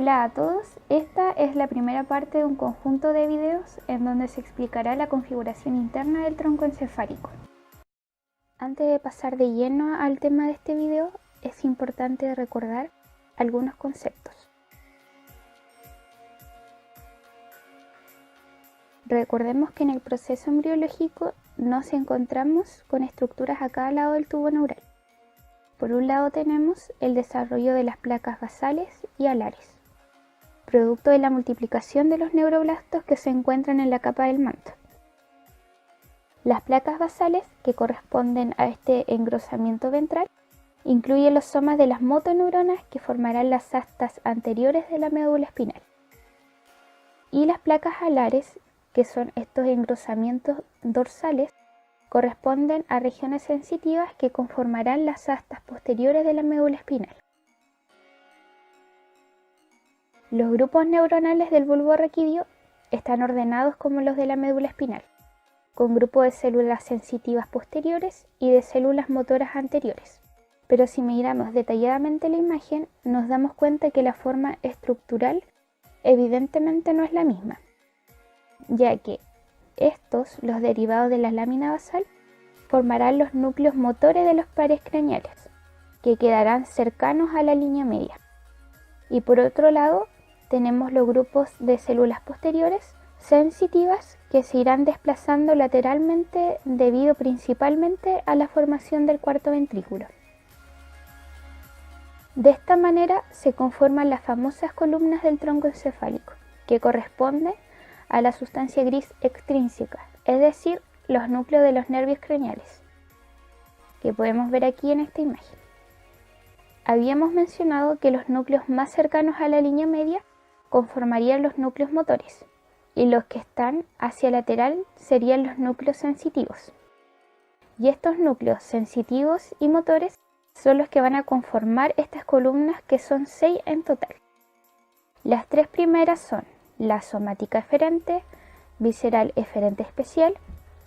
Hola a todos, esta es la primera parte de un conjunto de videos en donde se explicará la configuración interna del tronco encefálico. Antes de pasar de lleno al tema de este video, es importante recordar algunos conceptos. Recordemos que en el proceso embriológico nos encontramos con estructuras a cada lado del tubo neural. Por un lado tenemos el desarrollo de las placas basales y alares, producto de la multiplicación de los neuroblastos que se encuentran en la capa del manto. Las placas basales, que corresponden a este engrosamiento ventral, incluyen los somas de las motoneuronas que formarán las astas anteriores de la médula espinal. Y las placas alares, que son estos engrosamientos dorsales, corresponden a regiones sensitivas que conformarán las astas posteriores de la médula espinal. Los grupos neuronales del bulbo raquídeo están ordenados como los de la médula espinal, con grupos de células sensitivas posteriores y de células motoras anteriores. Pero si miramos detalladamente la imagen, nos damos cuenta que la forma estructural evidentemente no es la misma, ya que estos, los derivados de la lámina basal, formarán los núcleos motores de los pares craneales, que quedarán cercanos a la línea media. Y por otro lado, tenemos los grupos de células posteriores sensitivas que se irán desplazando lateralmente debido principalmente a la formación del cuarto ventrículo. De esta manera se conforman las famosas columnas del tronco encefálico, que corresponden a la sustancia gris extrínseca, es decir, los núcleos de los nervios craneales, que podemos ver aquí en esta imagen. Habíamos mencionado que los núcleos más cercanos a la línea media conformarían los núcleos motores, y los que están hacia lateral serían los núcleos sensitivos. Y estos núcleos sensitivos y motores son los que van a conformar estas columnas, que son 6 en total. Las 3 primeras son la somática eferente, visceral eferente especial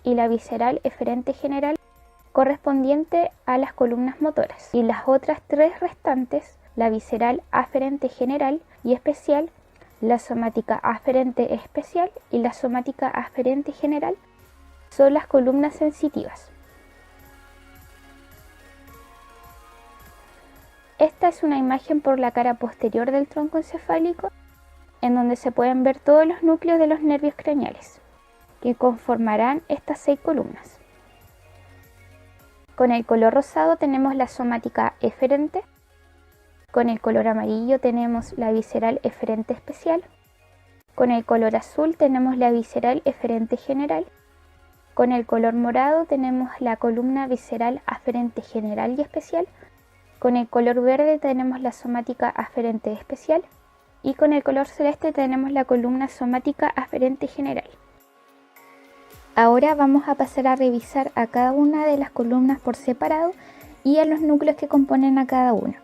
y la visceral eferente general, correspondiente a las columnas motoras, y las otras 3 restantes, la visceral aferente general y especial, la somática aferente especial y la somática aferente general, son las columnas sensitivas. Esta es una imagen por la cara posterior del tronco encefálico, en donde se pueden ver todos los núcleos de los nervios craneales, que conformarán estas 6 columnas. Con el color rosado tenemos la somática eferente, con el color amarillo tenemos la visceral eferente especial, con el color azul tenemos la visceral eferente general, con el color morado tenemos la columna visceral aferente general y especial, con el color verde tenemos la somática aferente especial, y con el color celeste tenemos la columna somática aferente general. Ahora vamos a pasar a revisar a cada una de las columnas por separado y a los núcleos que componen a cada una.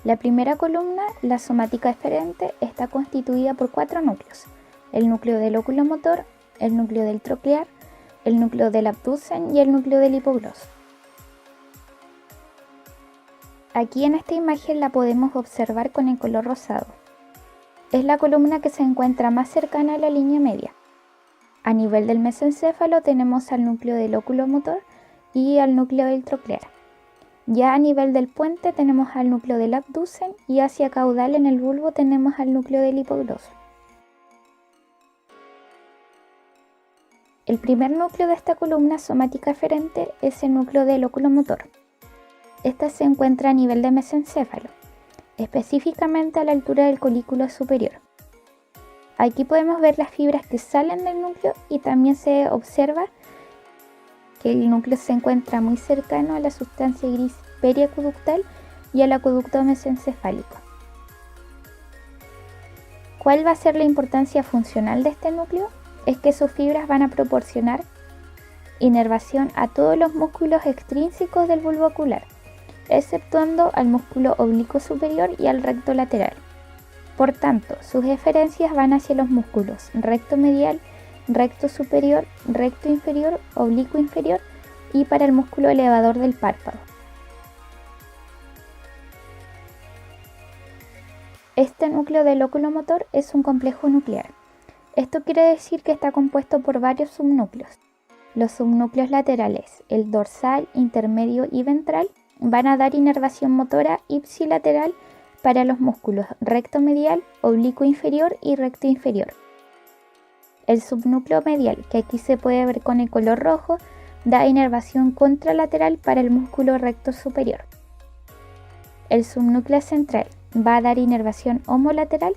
La primera columna, la somática eferente, está constituida por 4 núcleos: el núcleo del óculo motor, el núcleo del troclear, el núcleo del abducen y el núcleo del hipogloso. Aquí en esta imagen la podemos observar con el color rosado. Es la columna que se encuentra más cercana a la línea media. A nivel del mesencéfalo tenemos al núcleo del óculo motor y al núcleo del troclear. Ya a nivel del puente tenemos al núcleo del abducen y hacia caudal en el bulbo tenemos al núcleo del hipogloso. El primer núcleo de esta columna somática eferente es el núcleo del óculo motor. Esta se encuentra a nivel de mesencéfalo, específicamente a la altura del colículo superior. Aquí podemos ver las fibras que salen del núcleo y también se observa que el núcleo se encuentra muy cercano a la sustancia gris periacuductal y al acueducto mesencefálico. ¿Cuál va a ser la importancia funcional de este núcleo? Es que sus fibras van a proporcionar inervación a todos los músculos extrínsecos del bulbo ocular, exceptuando al músculo oblicuo superior y al recto lateral. Por tanto, sus eferencias van hacia los músculos recto medial, recto superior, recto inferior, oblicuo inferior y para el músculo elevador del párpado. Este núcleo del óculo motor es un complejo nuclear. Esto quiere decir que está compuesto por varios subnúcleos. Los subnúcleos laterales, el dorsal, intermedio y ventral, van a dar inervación motora ipsilateral para los músculos recto medial, oblicuo inferior y recto inferior. El subnúcleo medial, que aquí se puede ver con el color rojo, da inervación contralateral para el músculo recto superior. El subnúcleo central va a dar inervación homolateral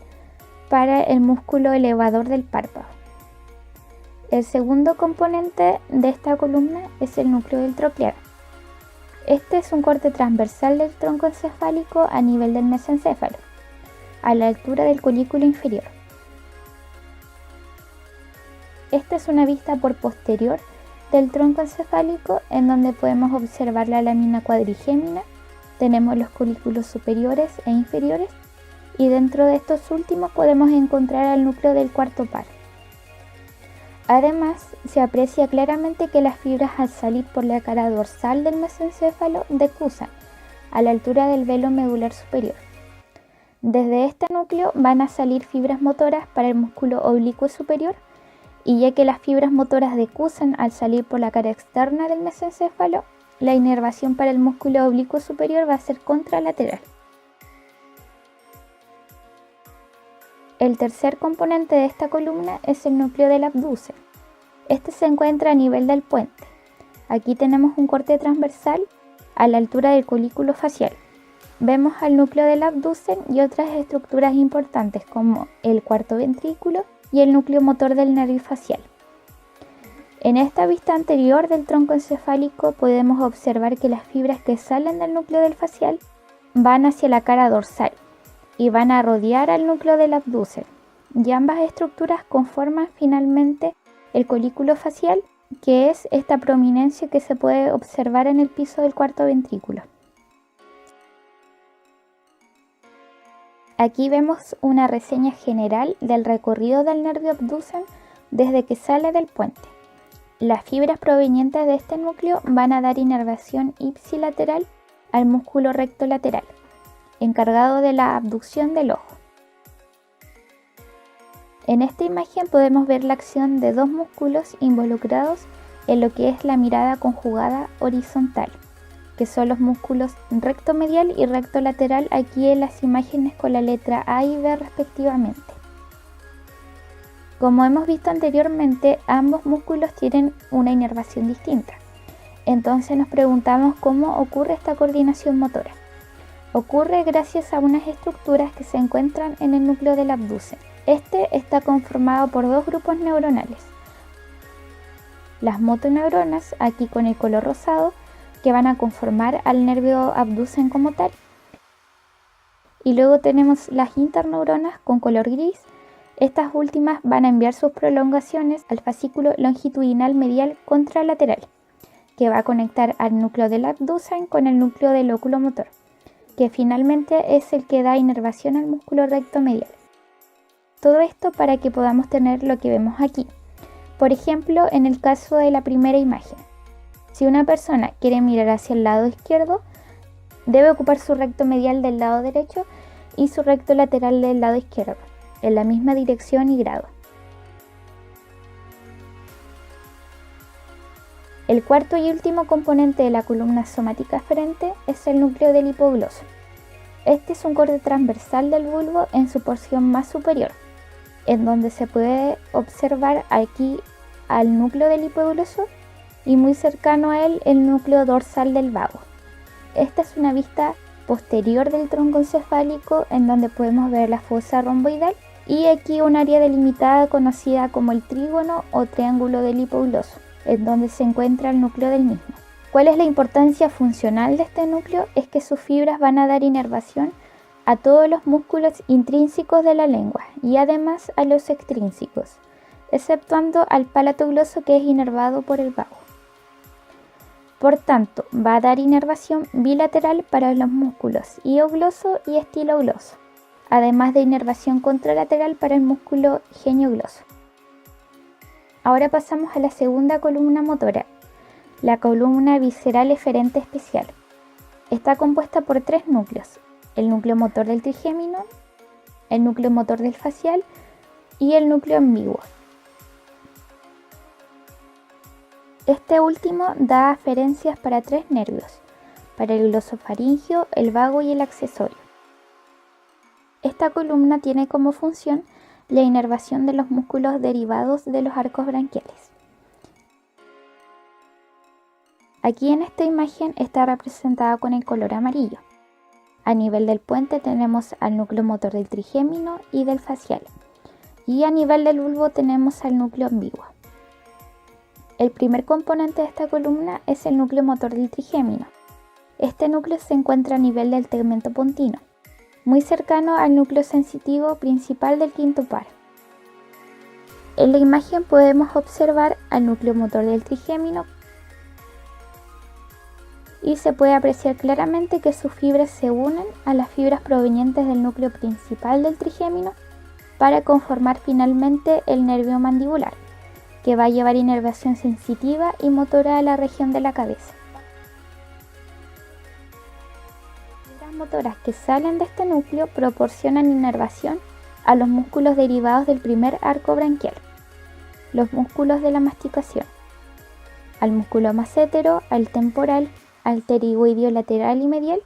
para el músculo elevador del párpado. El segundo componente de esta columna es el núcleo del troclear. Este es un corte transversal del tronco encefálico a nivel del mesencéfalo, a la altura del colículo inferior. Esta es una vista por posterior del tronco encefálico en donde podemos observar la lámina cuadrigémina, tenemos los colículos superiores e inferiores y dentro de estos últimos podemos encontrar el núcleo del cuarto par. Además, se aprecia claramente que las fibras al salir por la cara dorsal del mesencéfalo decusan a la altura del velo medular superior. Desde este núcleo van a salir fibras motoras para el músculo oblicuo superior y ya que las fibras motoras decusan al salir por la cara externa del mesencéfalo, la inervación para el músculo oblicuo superior va a ser contralateral. El tercer componente de esta columna es el núcleo del abducen. Este se encuentra a nivel del puente. Aquí tenemos un corte transversal a la altura del colículo facial. Vemos al núcleo del abducen y otras estructuras importantes como el cuarto ventrículo y el núcleo motor del nervio facial. En esta vista anterior del tronco encefálico podemos observar que las fibras que salen del núcleo del facial van hacia la cara dorsal y van a rodear al núcleo del abducen, y ambas estructuras conforman finalmente el colículo facial, que es esta prominencia que se puede observar en el piso del cuarto ventrículo. Aquí vemos una reseña general del recorrido del nervio abducen desde que sale del puente. Las fibras provenientes de este núcleo van a dar inervación ipsilateral al músculo recto lateral, encargado de la abducción del ojo. En esta imagen podemos ver la acción de dos músculos involucrados en lo que es la mirada conjugada horizontal, que son los músculos recto medial y recto lateral aquí en las imágenes con la letra A y B respectivamente. Como hemos visto anteriormente, ambos músculos tienen una inervación distinta. Entonces nos preguntamos cómo ocurre esta coordinación motora. Ocurre gracias a unas estructuras que se encuentran en el núcleo del abducen. Este está conformado por dos grupos neuronales. Las motoneuronas, aquí con el color rosado, que van a conformar al nervio abducen como tal. Y luego tenemos las interneuronas con color gris. Estas últimas van a enviar sus prolongaciones al fascículo longitudinal medial contralateral, que va a conectar al núcleo del abducen con el núcleo del óculo motor, que finalmente es el que da inervación al músculo recto medial. Todo esto para que podamos tener lo que vemos aquí. Por ejemplo, en el caso de la primera imagen, si una persona quiere mirar hacia el lado izquierdo, debe ocupar su recto medial del lado derecho y su recto lateral del lado izquierdo, en la misma dirección y grado. El cuarto y último componente de la columna somática aferente es el núcleo del hipogloso. Este es un corte transversal del bulbo en su porción más superior, en donde se puede observar aquí al núcleo del hipogloso y muy cercano a él el núcleo dorsal del vago. Esta es una vista posterior del tronco encefálico en donde podemos ver la fosa romboidal y aquí un área delimitada conocida como el trígono o triángulo del hipogloso, en donde se encuentra el núcleo del mismo. ¿Cuál es la importancia funcional de este núcleo? Es que sus fibras van a dar inervación a todos los músculos intrínsecos de la lengua y además a los extrínsecos, exceptuando al palato gloso que es inervado por el vago. Por tanto, va a dar inervación bilateral para los músculos hiogloso y estilogloso, además de inervación contralateral para el músculo geniogloso. Ahora pasamos a la segunda columna motora, la columna visceral eferente especial. Está compuesta por tres núcleos: el núcleo motor del trigémino, el núcleo motor del facial y el núcleo ambiguo. Este último da aferencias para 3 nervios, para el glosofaringio, el vago y el accesorio. Esta columna tiene como función la inervación de los músculos derivados de los arcos branquiales. Aquí en esta imagen está representada con el color amarillo. A nivel del puente tenemos al núcleo motor del trigémino y del facial, y a nivel del bulbo tenemos al núcleo ambiguo. El primer componente de esta columna es el núcleo motor del trigémino. Este núcleo se encuentra a nivel del tegmento pontino, muy cercano al núcleo sensitivo principal del quinto par. En la imagen podemos observar al núcleo motor del trigémino y se puede apreciar claramente que sus fibras se unen a las fibras provenientes del núcleo principal del trigémino para conformar finalmente el nervio mandibular, que va a llevar inervación sensitiva y motora a la región de la cabeza. Las fibras motoras que salen de este núcleo proporcionan inervación a los músculos derivados del primer arco branquial, los músculos de la masticación, al músculo massétero, al temporal, al pterigoideo lateral y medial,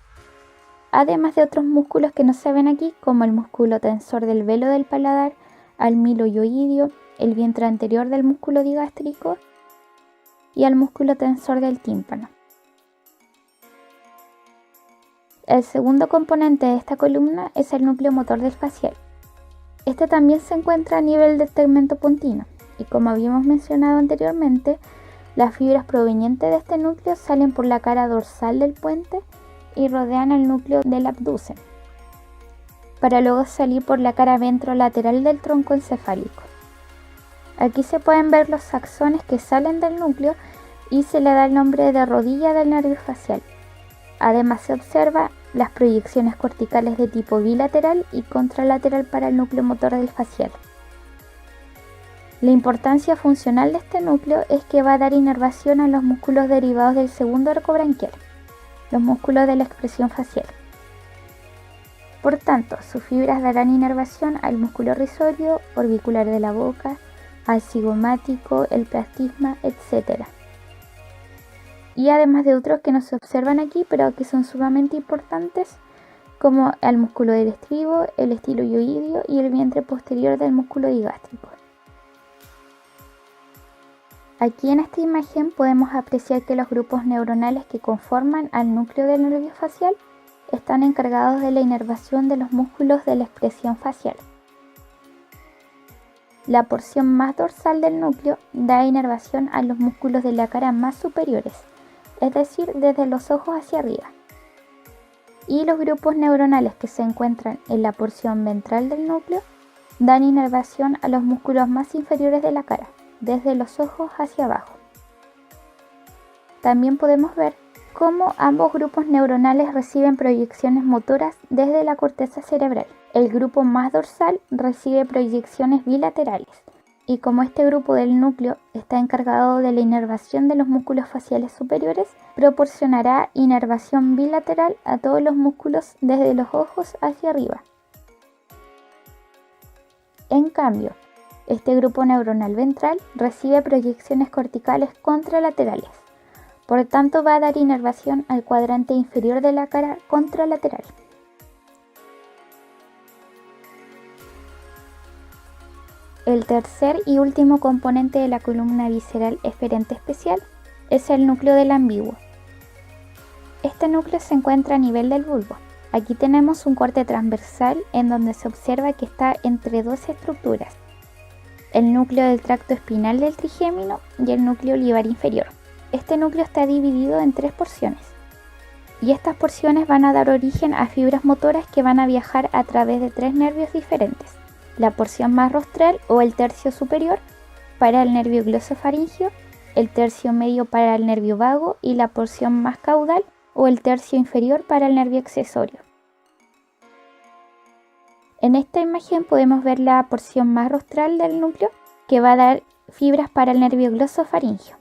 además de otros músculos que no se ven aquí, como el músculo tensor del velo del paladar, al miloioideo, el vientre anterior del músculo digástrico y al músculo tensor del tímpano. El segundo componente de esta columna es el núcleo motor del facial. Este también se encuentra a nivel del tegmento pontino y, como habíamos mencionado anteriormente, las fibras provenientes de este núcleo salen por la cara dorsal del puente y rodean el núcleo del abducen, para luego salir por la cara ventrolateral del tronco encefálico. Aquí se pueden ver los axones que salen del núcleo y se le da el nombre de rodilla del nervio facial. Además se observa las proyecciones corticales de tipo bilateral y contralateral para el núcleo motor del facial. La importancia funcional de este núcleo es que va a dar inervación a los músculos derivados del segundo arco branquial, los músculos de la expresión facial. Por tanto, sus fibras darán inervación al músculo risorio, orbicular de la boca, al cigomático, el plastisma, etc. Y además de otros que no se observan aquí, pero que son sumamente importantes, como el músculo del estribo, el estiloioideo y el vientre posterior del músculo digástrico. Aquí en esta imagen podemos apreciar que los grupos neuronales que conforman al núcleo del nervio facial están encargados de la inervación de los músculos de la expresión facial. La porción más dorsal del núcleo da inervación a los músculos de la cara más superiores, es decir, desde los ojos hacia arriba. Y los grupos neuronales que se encuentran en la porción ventral del núcleo dan inervación a los músculos más inferiores de la cara, desde los ojos hacia abajo. También podemos ver cómo ambos grupos neuronales reciben proyecciones motoras desde la corteza cerebral. El grupo más dorsal recibe proyecciones bilaterales, y como este grupo del núcleo está encargado de la inervación de los músculos faciales superiores, proporcionará inervación bilateral a todos los músculos desde los ojos hacia arriba. En cambio, este grupo neuronal ventral recibe proyecciones corticales contralaterales, por tanto va a dar inervación al cuadrante inferior de la cara contralateral. El tercer y último componente de la columna visceral eferente especial es el núcleo del ambiguo. Este núcleo se encuentra a nivel del bulbo. Aquí tenemos un corte transversal en donde se observa que está entre dos estructuras: el núcleo del tracto espinal del trigémino y el núcleo olivar inferior. Este núcleo está dividido en 3 porciones, y estas porciones van a dar origen a fibras motoras que van a viajar a través de 3 nervios diferentes: la porción más rostral o el tercio superior para el nervio glosofaringio, el tercio medio para el nervio vago y la porción más caudal o el tercio inferior para el nervio accesorio. En esta imagen podemos ver la porción más rostral del núcleo, que va a dar fibras para el nervio glosofaringio.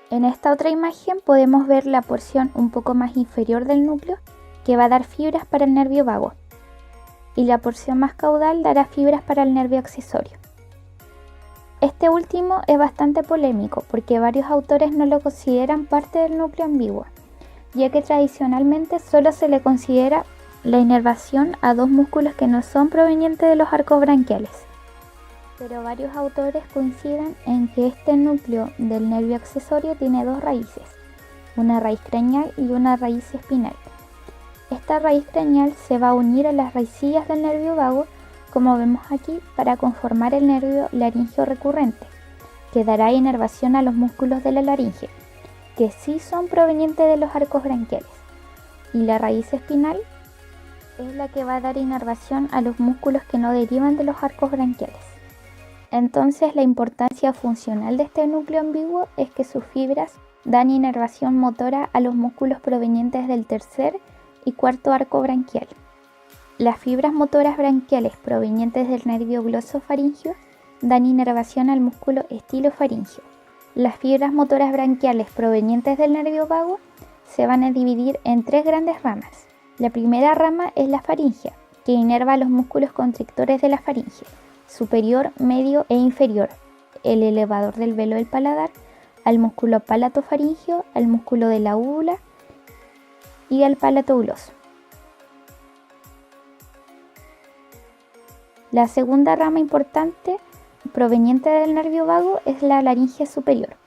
En esta otra imagen podemos ver la porción un poco más inferior del núcleo, que va a dar fibras para el nervio vago, y la porción más caudal dará fibras para el nervio accesorio. Este último es bastante polémico porque varios autores no lo consideran parte del núcleo ambiguo, ya que tradicionalmente solo se le considera la inervación a dos músculos que no son provenientes de los arcos branquiales. Pero varios autores coinciden en que este núcleo del nervio accesorio tiene dos raíces, una raíz craneal y una raíz espinal. Esta raíz craneal se va a unir a las raicillas del nervio vago, como vemos aquí, para conformar el nervio laríngeo recurrente, que dará inervación a los músculos de la laringe, que sí son provenientes de los arcos branquiales, y la raíz espinal es la que va a dar inervación a los músculos que no derivan de los arcos branquiales. Entonces, la importancia funcional de este núcleo ambiguo es que sus fibras dan inervación motora a los músculos provenientes del tercer y cuarto arco branquial. Las fibras motoras branquiales provenientes del nervio glosofaringio dan inervación al músculo estilofaringio. Las fibras motoras branquiales provenientes del nervio vago se van a dividir en tres grandes ramas. La primera rama es la faringia, que inerva a los músculos constrictores de la faringe, superior, medio e inferior, el elevador del velo del paladar, al músculo palatofaringio, al músculo de la úvula y al palato gloso. La segunda rama importante proveniente del nervio vago es la laringe superior,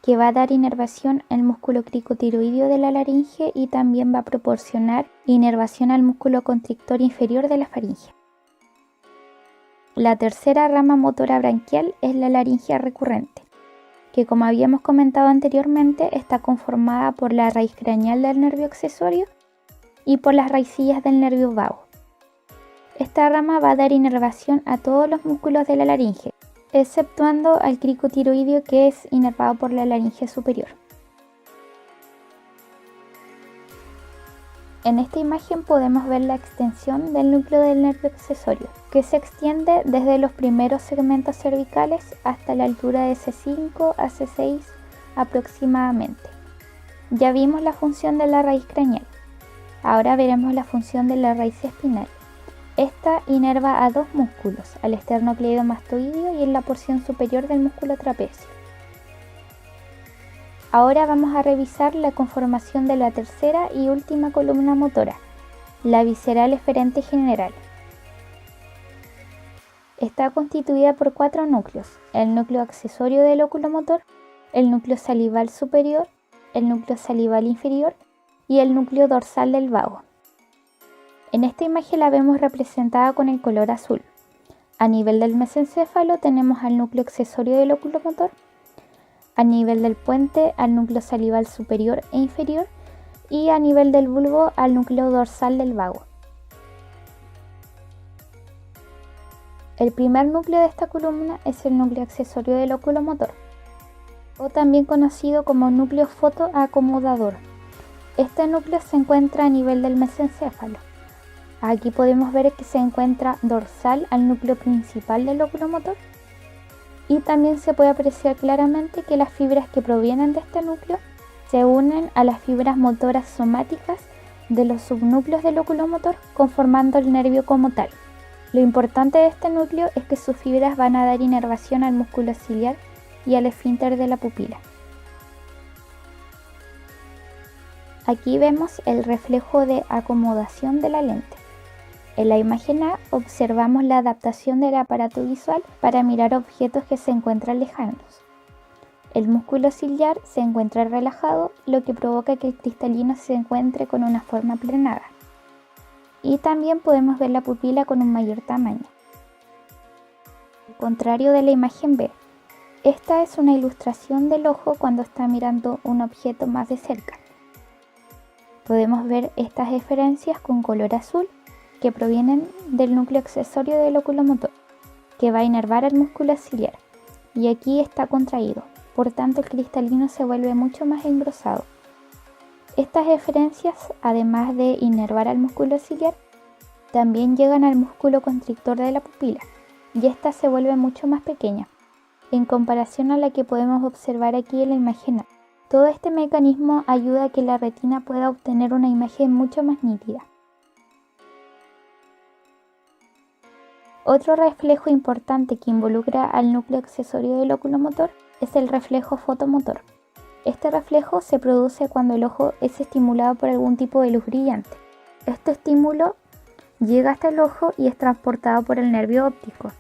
que va a dar inervación al músculo cricotiroideo de la laringe y también va a proporcionar inervación al músculo constrictor inferior de la faringe. La tercera rama motora branquial es la laringe recurrente, que como habíamos comentado anteriormente está conformada por la raíz craneal del nervio accesorio y por las raicillas del nervio vago. Esta rama va a dar inervación a todos los músculos de la laringe, exceptuando al cricotiroideo, que es inervado por la laringe superior. En esta imagen podemos ver la extensión del núcleo del nervio accesorio, que se extiende desde los primeros segmentos cervicales hasta la altura de C5 a C6 aproximadamente. Ya vimos la función de la raíz craneal. Ahora veremos la función de la raíz espinal. Esta inerva a dos músculos, al esternocleidomastoideo y en la porción superior del músculo trapecio. Ahora vamos a revisar la conformación de la tercera y última columna motora, la visceral eferente general. Está constituida por cuatro núcleos: el núcleo accesorio del oculomotor, el núcleo salival superior, el núcleo salival inferior y el núcleo dorsal del vago. En esta imagen la vemos representada con el color azul. A nivel del mesencéfalo tenemos al núcleo accesorio del oculomotor, a nivel del puente al núcleo salival superior e inferior y a nivel del bulbo al núcleo dorsal del vago. El primer núcleo de esta columna es el núcleo accesorio del oculomotor, o también conocido como núcleo fotoacomodador. Este núcleo se encuentra a nivel del mesencéfalo. Aquí podemos ver que se encuentra dorsal al núcleo principal del oculomotor y también se puede apreciar claramente que las fibras que provienen de este núcleo se unen a las fibras motoras somáticas de los subnúcleos del oculomotor, conformando el nervio como tal. Lo importante de este núcleo es que sus fibras van a dar inervación al músculo ciliar y al esfínter de la pupila. Aquí vemos el reflejo de acomodación de la lente. En la imagen A observamos la adaptación del aparato visual para mirar objetos que se encuentran lejanos. El músculo ciliar se encuentra relajado, lo que provoca que el cristalino se encuentre con una forma aplanada. Y también podemos ver la pupila con un mayor tamaño. Al contrario de la imagen B, esta es una ilustración del ojo cuando está mirando un objeto más de cerca. Podemos ver estas eferencias con color azul que provienen del núcleo accesorio del oculomotor, que va a inervar al músculo ciliar, y aquí está contraído, por tanto el cristalino se vuelve mucho más engrosado. Estas eferencias, además de inervar al músculo ciliar, también llegan al músculo constrictor de la pupila, y esta se vuelve mucho más pequeña, en comparación a la que podemos observar aquí en la imagen A. Todo este mecanismo ayuda a que la retina pueda obtener una imagen mucho más nítida. Otro reflejo importante que involucra al núcleo accesorio del oculomotor es el reflejo fotomotor. Este reflejo se produce cuando el ojo es estimulado por algún tipo de luz brillante. Este estímulo llega hasta el ojo y es transportado por el nervio óptico.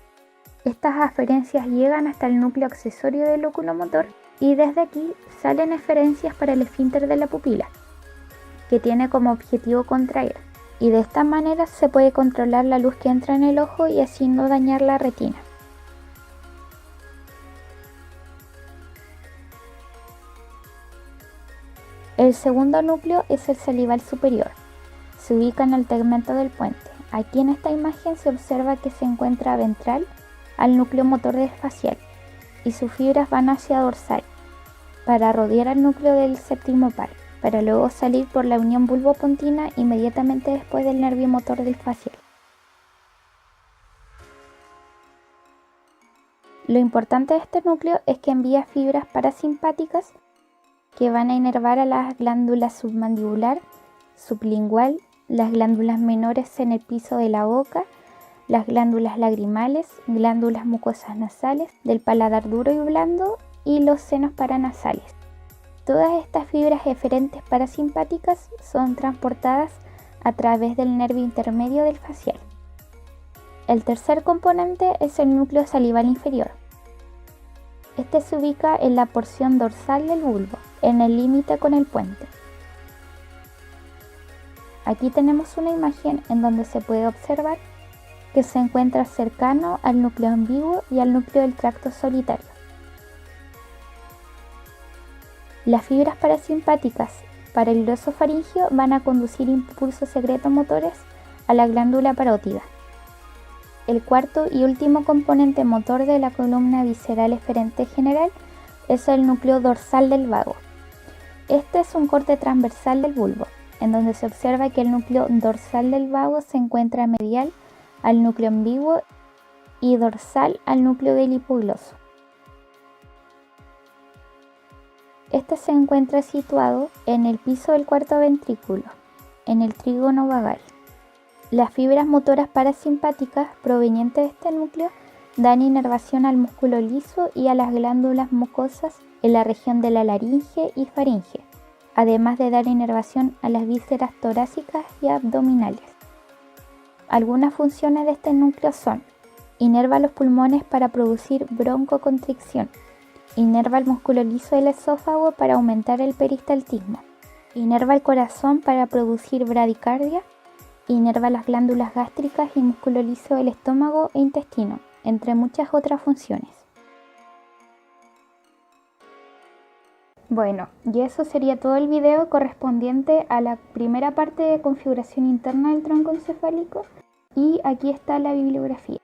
Estas aferencias llegan hasta el núcleo accesorio del oculomotor y desde aquí salen eferencias para el esfínter de la pupila, que tiene como objetivo contraer, y de esta manera se puede controlar la luz que entra en el ojo y así no dañar la retina. El segundo núcleo es el salival superior. Se ubica en el tegmento del puente. Aquí en esta imagen se observa que se encuentra ventral al núcleo motor del facial y sus fibras van hacia dorsal para rodear al núcleo del séptimo par, para luego salir por la unión bulbopontina inmediatamente después del nervio motor del facial. Lo importante de este núcleo es que envía fibras parasimpáticas que van a inervar a las glándulas submandibular, sublingual, las glándulas menores en el piso de la boca, las glándulas lagrimales, glándulas mucosas nasales, del paladar duro y blando y los senos paranasales. Todas estas fibras eferentes parasimpáticas son transportadas a través del nervio intermedio del facial. El tercer componente es el núcleo salival inferior. Este se ubica en la porción dorsal del bulbo, en el límite con el puente. Aquí tenemos una imagen en donde se puede observar que se encuentra cercano al núcleo ambiguo y al núcleo del tracto solitario. Las fibras parasimpáticas para el glosofaringio van a conducir impulsos secretomotores a la glándula parótida. El cuarto y último componente motor de la columna visceral eferente general es el núcleo dorsal del vago. Este es un corte transversal del bulbo, en donde se observa que el núcleo dorsal del vago se encuentra medial al núcleo ambiguo y dorsal al núcleo del hipogloso. Este se encuentra situado en el piso del cuarto ventrículo, en el trígono vagal. Las fibras motoras parasimpáticas provenientes de este núcleo dan inervación al músculo liso y a las glándulas mucosas en la región de la laringe y faringe, además de dar inervación a las vísceras torácicas y abdominales. Algunas funciones de este núcleo son: inerva los pulmones para producir broncoconstricción, inerva el músculo liso del esófago para aumentar el peristaltismo, inerva el corazón para producir bradicardia, inerva las glándulas gástricas y músculo liso del estómago e intestino, entre muchas otras funciones. Bueno, y eso sería todo el video correspondiente a la primera parte de configuración interna del tronco encefálico, y aquí está la bibliografía.